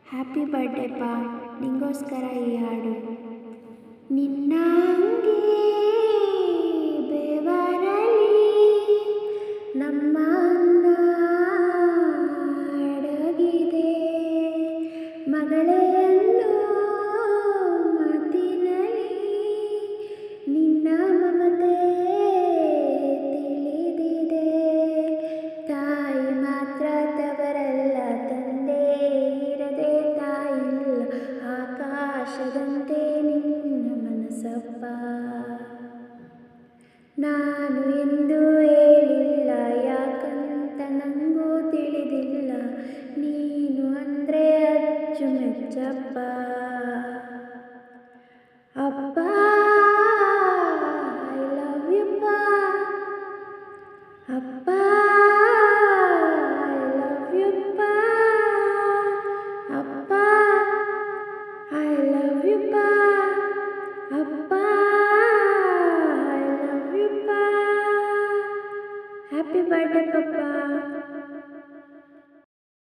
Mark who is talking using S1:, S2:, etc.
S1: Happy birthday ಪಾ, ನಿಂಗೋಸ್ಕರ ಈ ಹಾಡು. ನಿನ್ನ ಅಂಗಿ ಬೆವರಲಿ ನಮ್ಮ ಅನ್ನ ಅಡಗಿದೆ, ಮಗಳೇ ಅನ್ನೋ ಮಾತಿನಲ್ಲಿ ನಿನ್ನ ಮಮತೆ ತಿಳಿದಿದೆ. ತಾಯಿ ಮಾತ್ರ ತವರಲ್ಲ, ತಂದೆ ಇರದೆ ತಾಯಿಲ್ಲ, ಆಕಾಶದಂತೆ ನಿನ್ನ ಮನಸ್ಸಪ್ಪ. ನಾನು ಎಂದು ಹೇಳಿಲ್ಲ, ಯಾಕಂತ ನಂಗೂ ತಿಳಿದಿಲ್ಲ, ನೀನು ಅಂದ್ರೆ ಅಚ್ಚುಮೆಚ್ಚಪ್ಪ. ಅಪ್ಪ ಐ ಲವ್ ಯು ಪಾ, ಅಪ್ಪ ಐ ಲವ್ ಯು ಪಾ, ಅಪ್ಪ ಐ ಲವ್ ಯು ಪಾ, ಅಪ್ಪ ಐ ಲವ್ ಯು ಪಾ. ಹ್ಯಾಪಿ ಬರ್ಡೇ ಪಪ್ಪ.